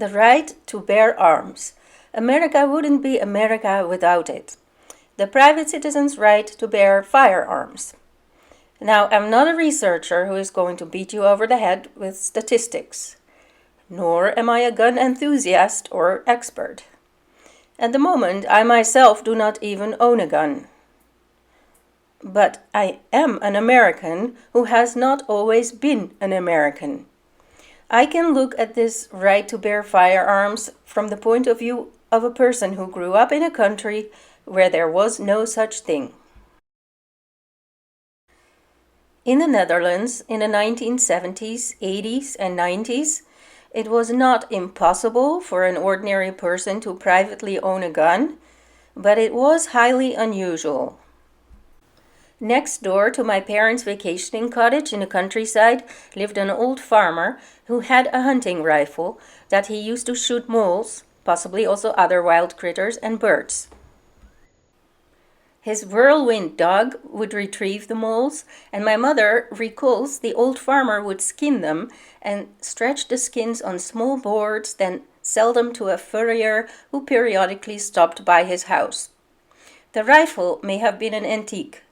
the right to bear arms. America wouldn't be America without it. The private citizen's right to bear firearms. Now, I'm not a researcher who is going to beat you over the head with statistics, nor am I a gun enthusiast or expert. At the moment, I myself do not even own a gun. But I am an American who has not always been an American. I can look at this right to bear firearms from the point of view of a person who grew up in a country where there was no such thing. In the Netherlands, in the 1970s, 80s, and 90s, it was not impossible for an ordinary person to privately own a gun, but it was highly unusual. Next door to my parents' vacationing cottage in the countryside lived an old farmer who had a hunting rifle that he used to shoot moles, possibly also other wild critters and birds. His whirlwind dog would retrieve the moles, and my mother recalls the old farmer would skin them and stretch the skins on small boards, then sell them to a furrier who periodically stopped by his house. The rifle may have been an antique.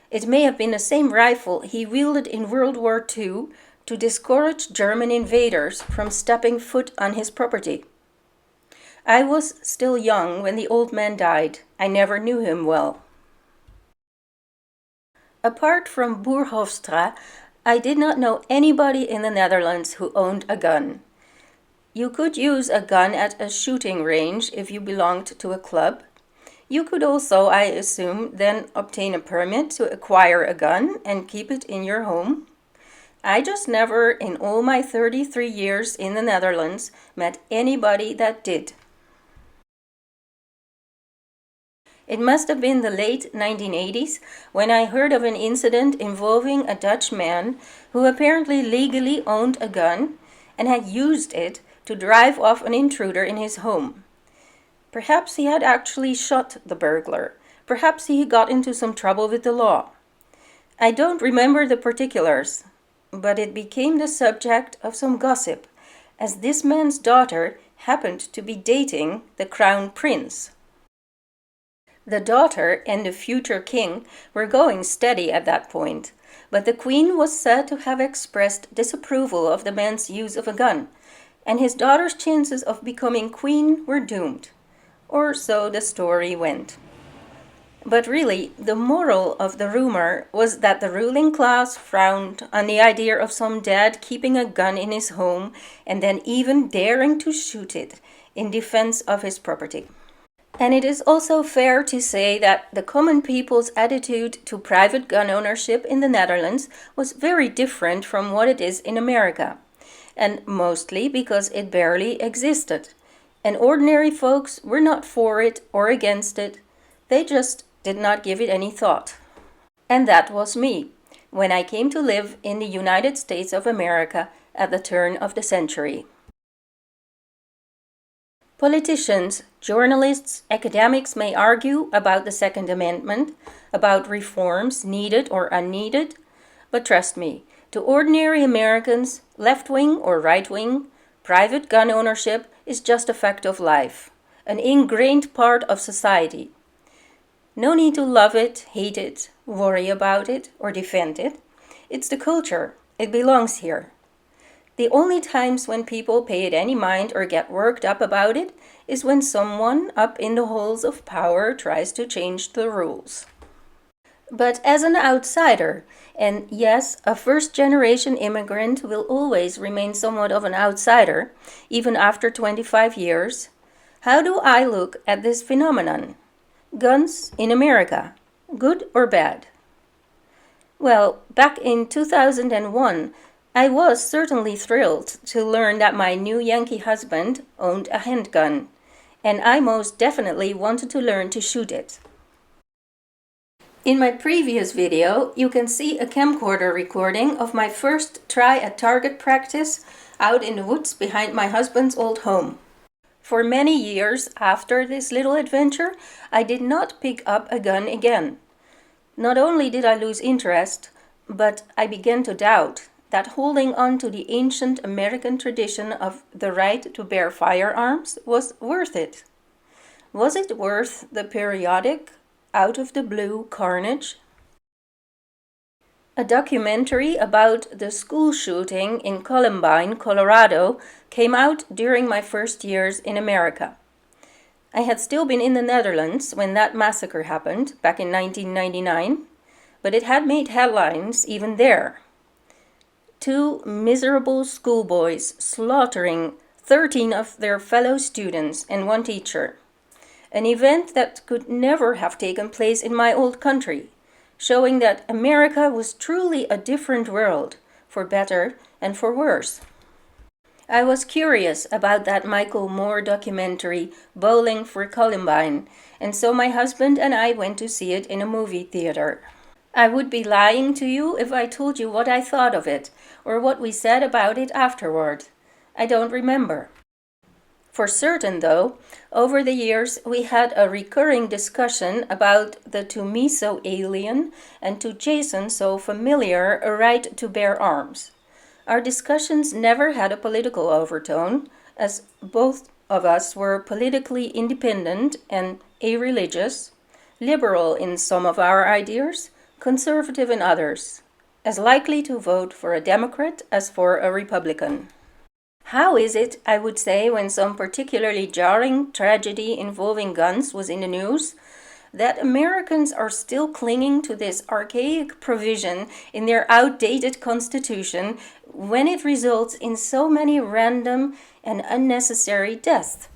It may have been the same rifle he wielded in World War II to discourage German invaders from stepping foot on his property. I was still young when the old man died. I never knew him well. Apart from Boer Hofstra, I did not know anybody in the Netherlands who owned a gun. You could use a gun at a shooting range if you belonged to a club. You could also, I assume, then obtain a permit to acquire a gun and keep it in your home. I just never, in all my 33 years in the Netherlands, met anybody that did. It must have been the late 1980s when I heard of an incident involving a Dutch man who apparently legally owned a gun and had used it to drive off an intruder in his home. Perhaps he had actually shot the burglar. Perhaps he got into some trouble with the law. I don't remember the particulars, but it became the subject of some gossip, as this man's daughter happened to be dating the Crown Prince. The daughter and the future king were going steady at that point, but the queen was said to have expressed disapproval of the man's use of a gun, and his daughter's chances of becoming queen were doomed. Or so the story went. But really, the moral of the rumor was that the ruling class frowned on the idea of some dad keeping a gun in his home and then even daring to shoot it in defense of his property. And it is also fair to say that the common people's attitude to private gun ownership in the Netherlands was very different from what it is in America, and mostly because it barely existed. And ordinary folks were not for it or against it. They just did not give it any thought. And that was me, when I came to live in the United States of America at the turn of the century. Politicians, journalists, academics may argue about the Second Amendment, about reforms needed or unneeded, but trust me, to ordinary Americans, left-wing or right-wing, private gun ownership is just a fact of life, an ingrained part of society. No need to love it, hate it, worry about it, or defend it. It's the culture. It belongs here. The only times when people pay it any mind or get worked up about it is when someone up in the halls of power tries to change the rules. But as an outsider, and yes, a first-generation immigrant will always remain somewhat of an outsider, even after 25 years, how do I look at this phenomenon? Guns in America, good or bad? Well, back in 2001, I was certainly thrilled to learn that my new Yankee husband owned a handgun, and I most definitely wanted to learn to shoot it. In my previous video, you can see a camcorder recording of my first try at target practice out in the woods behind my husband's old home. For many years after this little adventure, I did not pick up a gun again. Not only did I lose interest, but I began to doubt, that holding on to the ancient American tradition of the right to bear firearms was worth it? Was it worth the periodic, out-of-the-blue carnage? A documentary about the school shooting in Columbine, Colorado, came out during my first years in America. I had still been in the Netherlands when that massacre happened, back in 1999, but it had made headlines even there. 2 miserable schoolboys slaughtering 13 of their fellow students and 1 teacher. An event that could never have taken place in my old country, showing that America was truly a different world, for better and for worse. I was curious about that Michael Moore documentary, Bowling for Columbine, and so my husband and I went to see it in a movie theater. I would be lying to you if I told you what I thought of it, or what we said about it afterward. I don't remember. For certain, though, over the years we had a recurring discussion about the to me so alien and to Jason so familiar right to bear arms. Our discussions never had a political overtone, as both of us were politically independent and irreligious, liberal in some of our ideas, conservative in others, as likely to vote for a Democrat as for a Republican. How is it, I would say, when some particularly jarring tragedy involving guns was in the news, that Americans are still clinging to this archaic provision in their outdated constitution when it results in so many random and unnecessary deaths?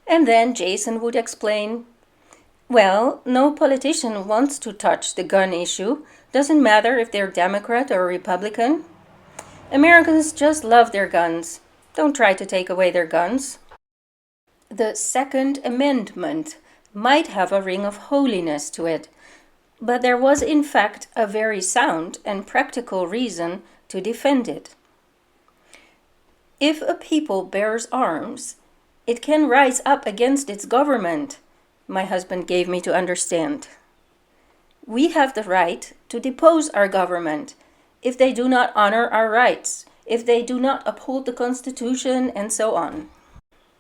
And then Jason would explain, well, no politician wants to touch the gun issue. Doesn't matter if they're Democrat or Republican. Americans just love their guns. Don't try to take away their guns. The Second Amendment might have a ring of holiness to it, but there was in fact a very sound and practical reason to defend it. If a people bears arms, it can rise up against its government, my husband gave me to understand. We have the right to depose our government if they do not honor our rights, if they do not uphold the Constitution, and so on.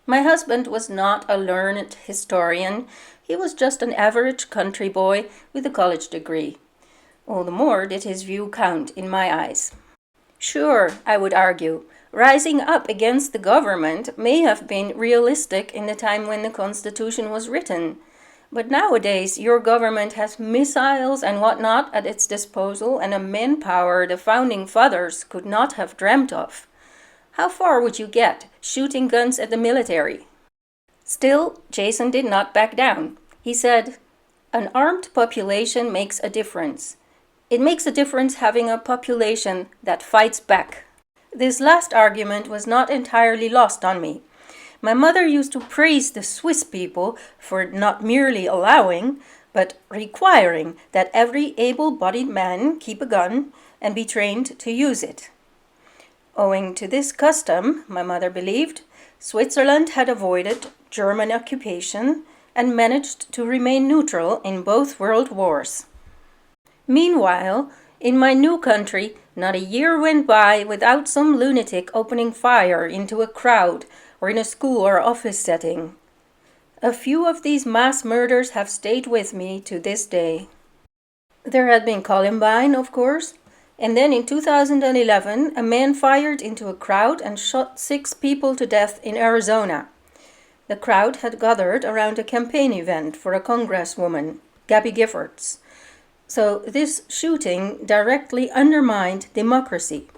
My husband was not a learned historian. He was just an average country boy with a college degree. All the more did his view count in my eyes. Sure, I would argue, rising up against the government may have been realistic in the time when the Constitution was written. But nowadays, your government has missiles and whatnot at its disposal and a manpower the founding fathers could not have dreamt of. How far would you get shooting guns at the military? Still, Jason did not back down. He said, an armed population makes a difference. It makes a difference having a population that fights back. This last argument was not entirely lost on me. My mother used to praise the Swiss people for not merely allowing, but requiring that every able-bodied man keep a gun and be trained to use it. Owing to this custom, my mother believed, Switzerland had avoided German occupation and managed to remain neutral in both world wars. Meanwhile, in my new country, not a year went by without some lunatic opening fire into a crowd or in a school or office setting. A few of these mass murders have stayed with me to this day. There had been Columbine, of course, and then in 2011 a man fired into a crowd and shot 6 people to death in Arizona. The crowd had gathered around a campaign event for a congresswoman, Gabby Giffords. So this shooting directly undermined democracy.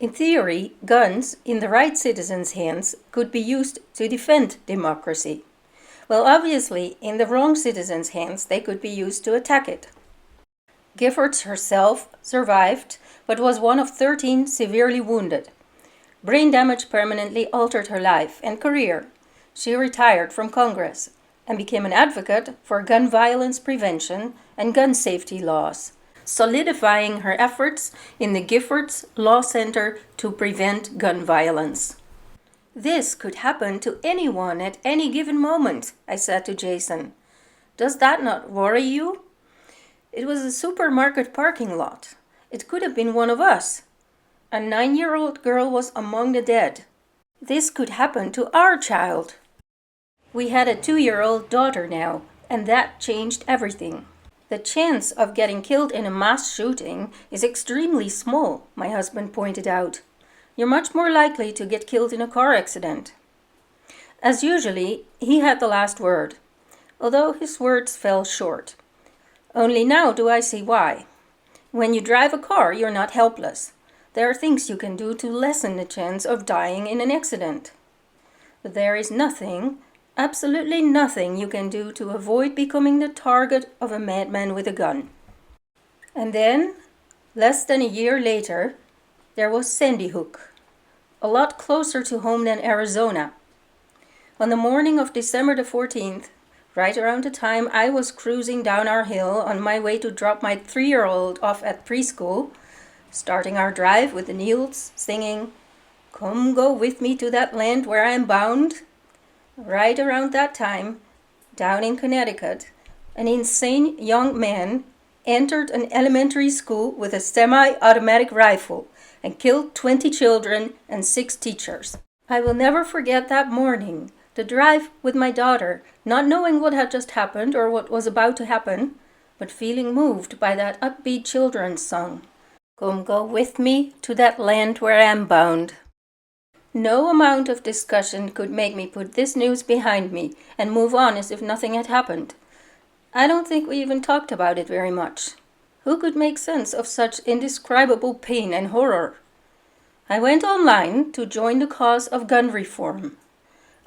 In theory, guns in the right citizens' hands could be used to defend democracy. Well, obviously, in the wrong citizens' hands, they could be used to attack it. Giffords herself survived, but was one of 13 severely wounded. Brain damage permanently altered her life and career. She retired from Congress and became an advocate for gun violence prevention and gun safety laws, solidifying her efforts in the Giffords Law Center to prevent gun violence. This could happen to anyone at any given moment, I said to Jason. Does that not worry you? It was a supermarket parking lot, It could have been one of us. A 9-year-old girl was among the dead. This could happen to our child. We had a 2-year-old daughter now, and that changed everything. The chance of getting killed in a mass shooting is extremely small, my husband pointed out. You're much more likely to get killed in a car accident. As usually, he had the last word, although his words fell short. Only now do I see why. When you drive a car, you're not helpless. There are things you can do to lessen the chance of dying in an accident. But there is nothing, absolutely nothing you can do to avoid becoming the target of a madman with a gun. And then, less than a year later, there was Sandy Hook, a lot closer to home than Arizona. On the morning of December the 14th, right around the time I was cruising down our hill on my way to drop my 3-year-old off at preschool, starting our drive with the Neils singing, "Come go with me to that land where I am bound." Right around that time, down in Connecticut, an insane young man entered an elementary school with a semi-automatic rifle and killed 20 children and 6 teachers. I will never forget that morning, the drive with my daughter, not knowing what had just happened or what was about to happen, but feeling moved by that upbeat children's song. Come go with me to that land where I am bound. No amount of discussion could make me put this news behind me and move on as if nothing had happened. I don't think we even talked about it very much. Who could make sense of such indescribable pain and horror? I went online to join the cause of gun reform.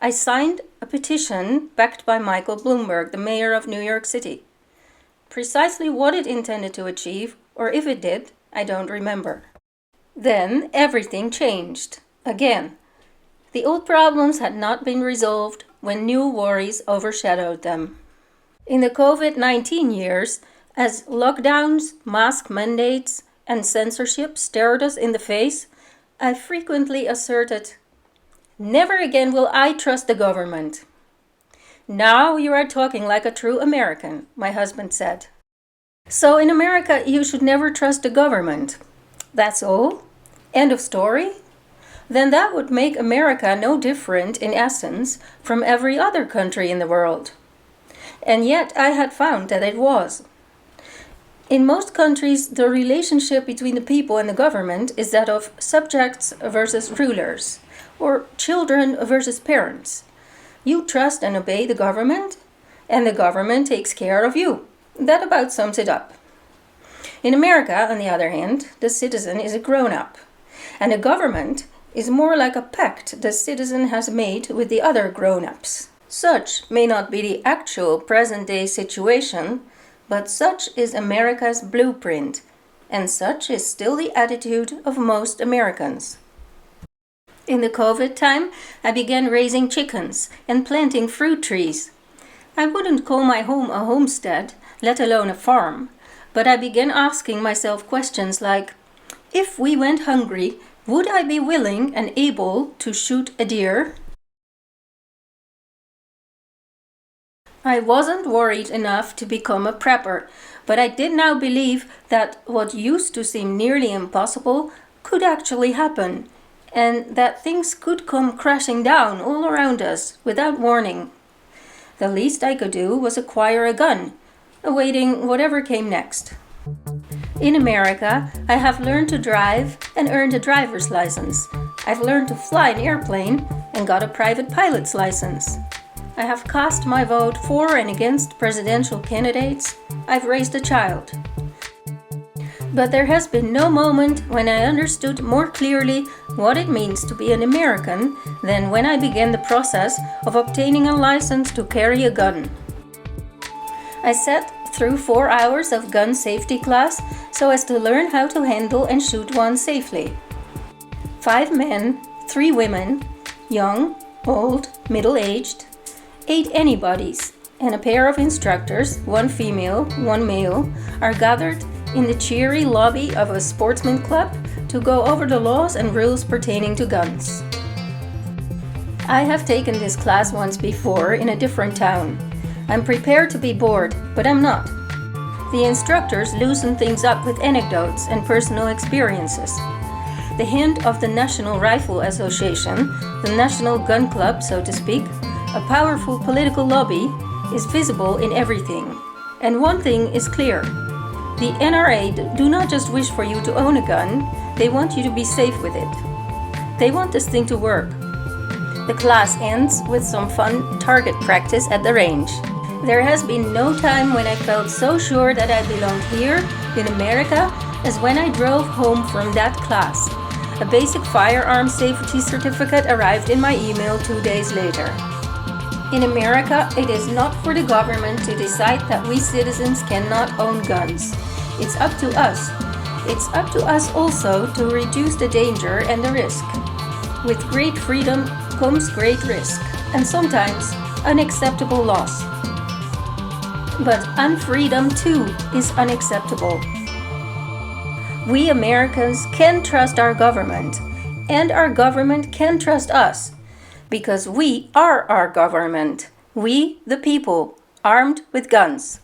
I signed a petition backed by Michael Bloomberg, the mayor of New York City. Precisely what it intended to achieve, or if it did, I don't remember. Then everything changed. Again. The old problems had not been resolved when new worries overshadowed them. In the COVID-19 years, as lockdowns, mask mandates, and censorship stared us in the face, I frequently asserted, "Never again will I trust the government." "Now you are talking like a true American," my husband said. "So in America you should never trust the government. That's all? End of story?" Then that would make America no different in essence from every other country in the world. And yet I had found that it was. In most countries, the relationship between the people and the government is that of subjects versus rulers, or children versus parents. You trust and obey the government, and the government takes care of you. That about sums it up. In America, on the other hand, the citizen is a grown-up, and the government is more like a pact the citizen has made with the other grown-ups. Such may not be the actual present-day situation, but such is America's blueprint, and such is still the attitude of most Americans. In the COVID time, I began raising chickens and planting fruit trees. I wouldn't call my home a homestead, let alone a farm, but I began asking myself questions like, if we went hungry, would I be willing and able to shoot a deer? I wasn't worried enough to become a prepper, but I did now believe that what used to seem nearly impossible could actually happen, and that things could come crashing down all around us without warning. The least I could do was acquire a gun, awaiting whatever came next. In America, I have learned to drive and earned a driver's license. I've learned to fly an airplane and got a private pilot's license. I have cast my vote for and against presidential candidates. I've raised a child. But there has been no moment when I understood more clearly what it means to be an American than when I began the process of obtaining a license to carry a gun. I sat through 4 hours of gun safety class so as to learn how to handle and shoot one safely. 5 men, 3 women, young, old, middle-aged, 8 anybody's, and a pair of instructors, 1 female, 1 male, are gathered in the cheery lobby of a sportsman club to go over the laws and rules pertaining to guns. I have taken this class once before in a different town. I'm prepared to be bored, but I'm not. The instructors loosen things up with anecdotes and personal experiences. The hint of the National Rifle Association, the National Gun Club, so to speak, a powerful political lobby, is visible in everything. And one thing is clear. The NRA do not just wish for you to own a gun, they want you to be safe with it. They want this thing to work. The class ends with some fun target practice at the range. There has been no time when I felt so sure that I belonged here, in America, as when I drove home from that class. A basic firearm safety certificate arrived in my email 2 days later. In America, it is not for the government to decide that we citizens cannot own guns. It's up to us. It's up to us also to reduce the danger and the risk. With great freedom comes great risk, and sometimes unacceptable loss. But unfreedom too is unacceptable. We Americans can trust our government, and our government can trust us, because we are our government. We, the people, armed with guns.